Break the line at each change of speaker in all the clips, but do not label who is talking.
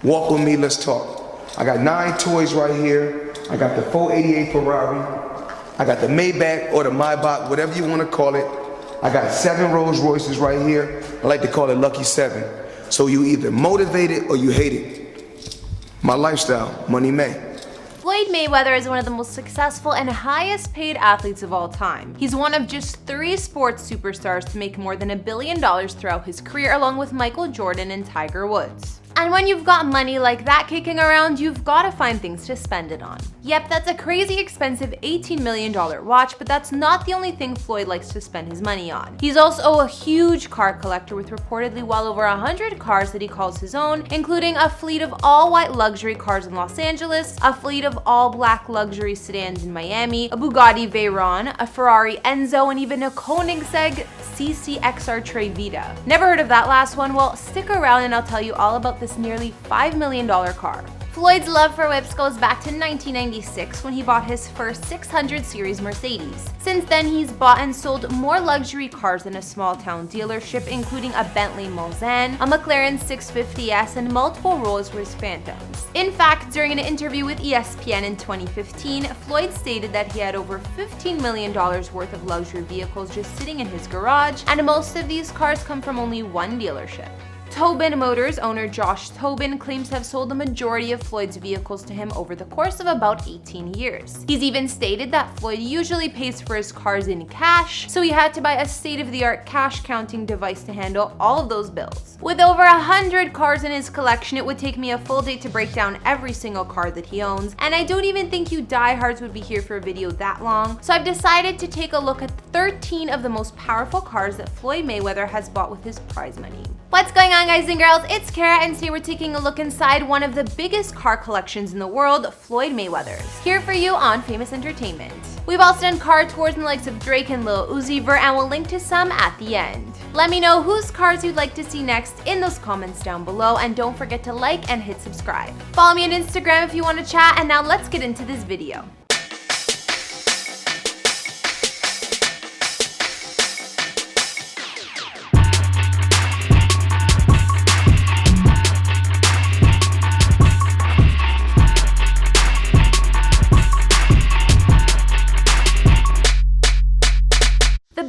Walk with me, let's talk. I got 9 toys right here. I got the 488 Ferrari. I got the Maybach or the Maybach, whatever you want to call it. I got 7 Rolls Royces right here. I like to call it Lucky 7. So you either motivate it or you hate it. My lifestyle, Money May.
Floyd Mayweather is one of the most successful and highest paid athletes of all time. He's one of just 3 sports superstars to make more than $1 billion throughout his career, along with Michael Jordan and Tiger Woods. And when you've got money like that kicking around, you've got to find things to spend it on. Yep, that's a crazy expensive $18 million watch, but that's not the only thing Floyd likes to spend his money on. He's also a huge car collector with reportedly well over 100 cars that he calls his own, including a fleet of all-white luxury cars in Los Angeles, a fleet of all-black luxury sedans in Miami, a Bugatti Veyron, a Ferrari Enzo, and even a Koenigsegg CCXR Tre Vita. Never heard of that last one? Well, stick around and I'll tell you all about this nearly $5 million car. Floyd's love for whips goes back to 1996 when he bought his first 600 series Mercedes. Since then, he's bought and sold more luxury cars than a small-town dealership, including a Bentley Mulsanne, a McLaren 650S, and multiple Rolls-Royce Phantoms. In fact, during an interview with ESPN in 2015, Floyd stated that he had over $15 million worth of luxury vehicles just sitting in his garage, and most of these cars come from only one dealership. Tobin Motors owner Josh Tobin claims to have sold the majority of Floyd's vehicles to him over the course of about 18 years. He's even stated that Floyd usually pays for his cars in cash, so he had to buy a state-of-the-art cash counting device to handle all of those bills. With over 100 cars in his collection, it would take me a full day to break down every single car that he owns, and I don't even think you diehards would be here for a video that long, so I've decided to take a look at 13 of the most powerful cars that Floyd Mayweather has bought with his prize money. What's going on, guys and girls? It's Kara, and today we're taking a look inside one of the biggest car collections in the world, Floyd Mayweather's. Here for you on Famous Entertainment. We've also done car tours in the likes of Drake and Lil Uzi Vert, and we'll link to some at the end. Let me know whose cars you'd like to see next in those comments down below, and don't forget to like and hit subscribe. Follow me on Instagram if you want to chat, and now let's get into this video.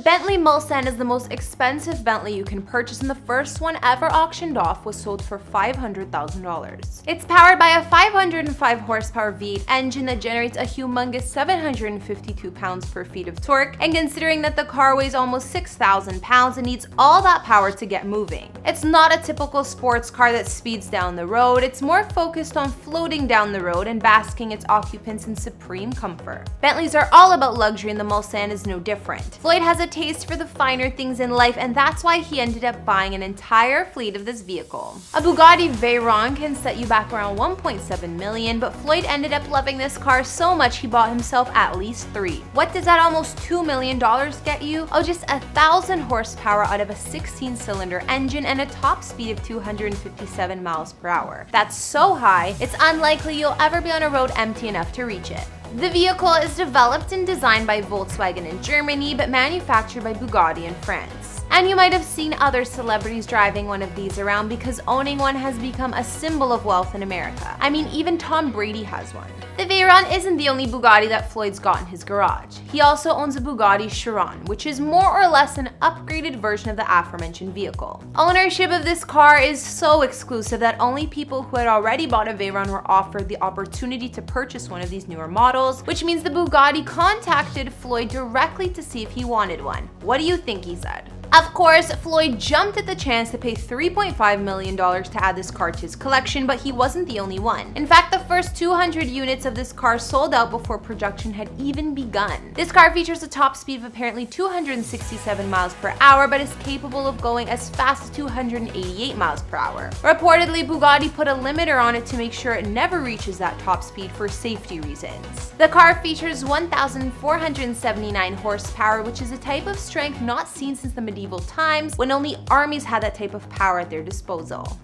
Bentley Mulsanne is the most expensive Bentley you can purchase, and the first one ever auctioned off was sold for $500,000. It's powered by a 505 horsepower V8 engine that generates a humongous 752 pounds-per-feet of torque, and considering that the car weighs almost 6,000 pounds, it needs all that power to get moving. It's not a typical sports car that speeds down the road. It's more focused on floating down the road and basking its occupants in supreme comfort. Bentleys are all about luxury, and the Mulsanne is no different. Floyd has a taste for the finer things in life, and that's why he ended up buying an entire fleet of this vehicle. A Bugatti Veyron can set you back around $1.7 million, but Floyd ended up loving this car so much he bought himself at least 3. What does that almost $2 million get you? Oh, just 1,000 horsepower out of a 16-cylinder engine and a top speed of 257 miles per hour. That's so high, it's unlikely you'll ever be on a road empty enough to reach it. The vehicle is developed and designed by Volkswagen in Germany, but manufactured by Bugatti in France. And you might have seen other celebrities driving one of these around because owning one has become a symbol of wealth in America. I mean, even Tom Brady has one. The Veyron isn't the only Bugatti that Floyd's got in his garage. He also owns a Bugatti Chiron, which is more or less an upgraded version of the aforementioned vehicle. Ownership of this car is so exclusive that only people who had already bought a Veyron were offered the opportunity to purchase one of these newer models, which means the Bugatti contacted Floyd directly to see if he wanted one. What do you think he said? Of course, Floyd jumped at the chance to pay $3.5 million to add this car to his collection, but he wasn't the only one. In fact, the first 200 units of this car sold out before production had even begun. This car features a top speed of apparently 267 miles per hour, but is capable of going as fast as 288 miles per hour. Reportedly, Bugatti put a limiter on it to make sure it never reaches that top speed for safety reasons. The car features 1,479 horsepower, which is a type of strength not seen since the medieval times, when only armies had that type of power at their disposal.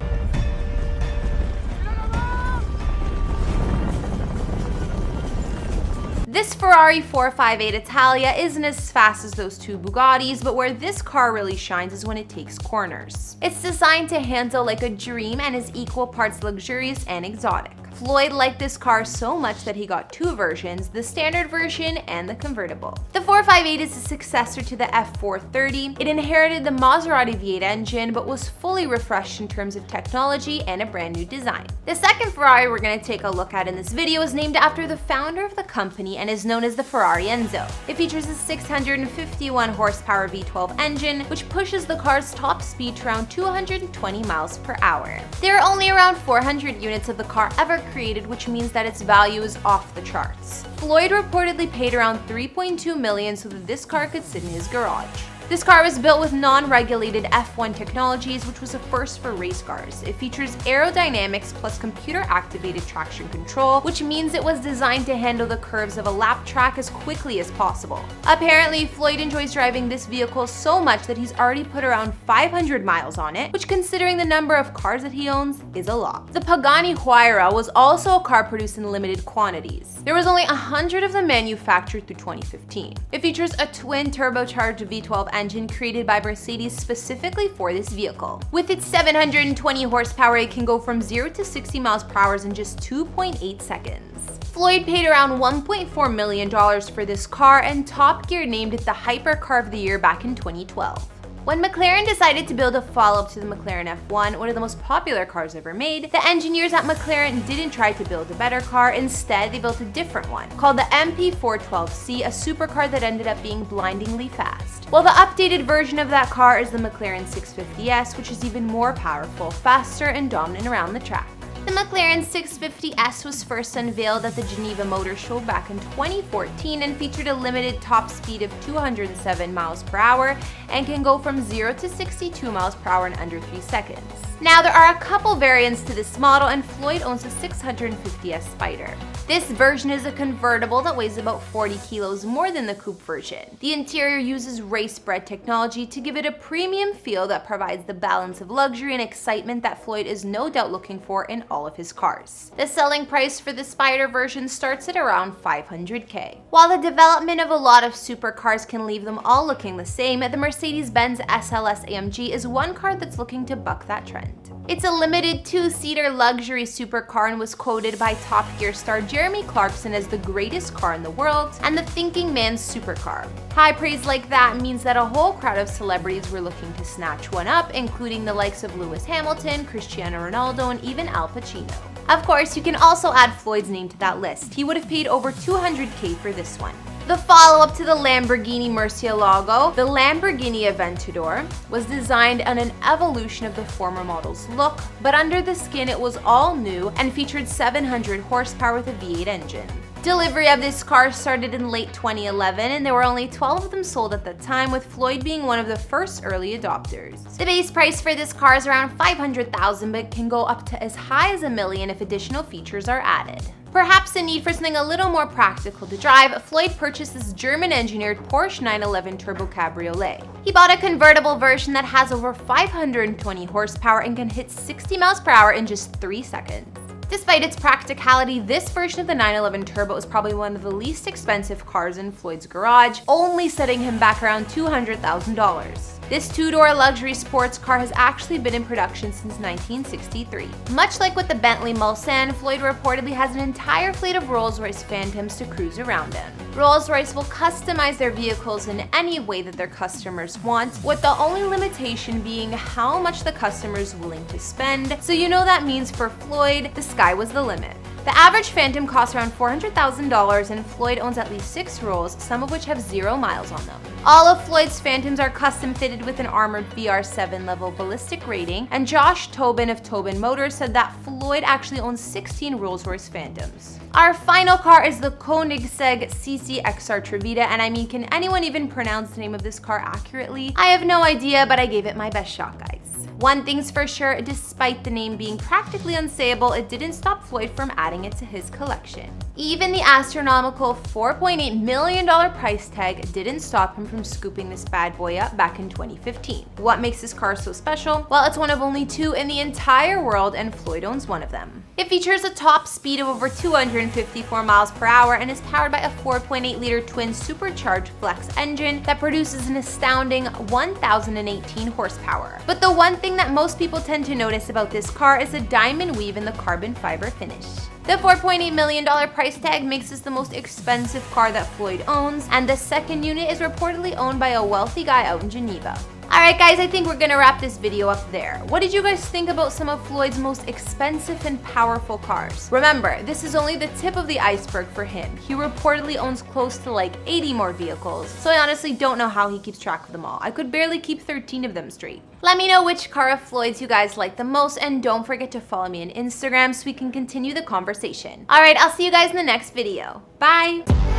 This This Ferrari 458 Italia isn't as fast as those two Bugattis, but where this car really shines is when it takes corners. It's designed to handle like a dream and is equal parts luxurious and exotic. Floyd liked this car so much that he got two versions, the standard version and the convertible. The 458 is a successor to the F430. It inherited the Maserati V8 engine, but was fully refreshed in terms of technology and a brand new design. The second Ferrari we're going to take a look at in this video is named after the founder of the company and is known as the Ferrari Enzo. It features a 651 horsepower V12 engine, which pushes the car's top speed to around 220 miles per hour. There are only around 400 units of the car ever created, which means that its value is off the charts. Floyd reportedly paid around $3.2 million so that this car could sit in his garage. This car was built with non-regulated F1 technologies, which was a first for race cars. It features aerodynamics plus computer-activated traction control, which means it was designed to handle the curves of a lap track as quickly as possible. Apparently, Floyd enjoys driving this vehicle so much that he's already put around 500 miles on it, which considering the number of cars that he owns is a lot. The Pagani Huayra was also a car produced in limited quantities. There was only 100 of them manufactured through 2015. It features a twin turbocharged V12 engine created by Mercedes specifically for this vehicle. With its 720 horsepower, it can go from 0 to 60 miles per hour in just 2.8 seconds. Floyd paid around $1.4 million for this car, and Top Gear named it the Hypercar of the Year back in 2012. When McLaren decided to build a follow-up to the McLaren F1, one of the most popular cars ever made, the engineers at McLaren didn't try to build a better car. Instead, they built a different one, called the MP412C, a supercar that ended up being blindingly fast. Well, the updated version of that car is the McLaren 650S, which is even more powerful, faster, and dominant around the track. The McLaren 650S was first unveiled at the Geneva Motor Show back in 2014 and featured a limited top speed of 207 miles per hour and can go from 0 to 62 miles per hour in under 3 seconds. Now, there are a couple variants to this model, and Floyd owns a 650S Spider. This version is a convertible that weighs about 40 kilos more than the coupe version. The interior uses race-bred technology to give it a premium feel that provides the balance of luxury and excitement that Floyd is no doubt looking for in all of his cars. The selling price for the Spider version starts at around $500K. While the development of a lot of supercars can leave them all looking the same, the Mercedes-Benz SLS AMG is one car that's looking to buck that trend. It's a limited two-seater luxury supercar and was quoted by Top Gear star Jeremy Clarkson as the greatest car in the world and the thinking man's supercar. High praise like that means that a whole crowd of celebrities were looking to snatch one up, including the likes of Lewis Hamilton, Cristiano Ronaldo, and even Al Pacino. Of course, you can also add Floyd's name to that list. He would have paid over $200K for this one. The follow-up to the Lamborghini Murcielago, the Lamborghini Aventador, was designed on an evolution of the former model's look, but under the skin it was all new and featured 700 horsepower with a V8 engine. Delivery of this car started in late 2011, and there were only 12 of them sold at the time, with Floyd being one of the first early adopters. The base price for this car is around $500,000, but can go up to as high as $1 million if additional features are added. Perhaps in need for something a little more practical to drive, Floyd purchased this German-engineered Porsche 911 Turbo Cabriolet. He bought a convertible version that has over 520 horsepower and can hit 60 miles per hour in just 3 seconds. Despite its practicality, this version of the 911 Turbo is probably one of the least expensive cars in Floyd's garage, only setting him back around $200,000. This two-door luxury sports car has actually been in production since 1963. Much like with the Bentley Mulsanne, Floyd reportedly has an entire fleet of Rolls-Royce Phantoms to cruise around in. Rolls-Royce will customize their vehicles in any way that their customers want, with the only limitation being how much the customer is willing to spend, so you know that means for Floyd, the sky was the limit. The average Phantom costs around $400,000, and Floyd owns at least 6 Rolls, some of which have 0 miles on them. All of Floyd's Phantoms are custom fitted with an armored VR7 level ballistic rating, and Josh Tobin of Tobin Motors said that Floyd actually owns 16 Rolls-Royce Phantoms. Our final car is the Koenigsegg CC XR Trevita, and I mean, can anyone even pronounce the name of this car accurately? I have no idea, but I gave it my best shot, guys. One thing's for sure, despite the name being practically unsayable, it didn't stop Floyd from adding it to his collection. Even the astronomical $4.8 million price tag didn't stop him from scooping this bad boy up back in 2015. What makes this car so special? Well, it's one of only 2 in the entire world, and Floyd owns one of them. It features a top speed of over 254 miles per hour and is powered by a 4.8-liter twin supercharged flex engine that produces an astounding 1,018 horsepower. But the one thing that most people tend to notice about this car is the diamond weave in the carbon fiber finish. The $4.8 million price tag makes this the most expensive car that Floyd owns, and the second unit is reportedly owned by a wealthy guy out in Geneva. Alright guys, I think we're gonna wrap this video up there. What did you guys think about some of Floyd's most expensive and powerful cars? Remember, this is only the tip of the iceberg for him. He reportedly owns close to like 80 more vehicles, so I honestly don't know how he keeps track of them all. I could barely keep 13 of them straight. Let me know which car of Floyd's you guys like the most, and don't forget to follow me on Instagram so we can continue the conversation. Alright, I'll see you guys in the next video. Bye!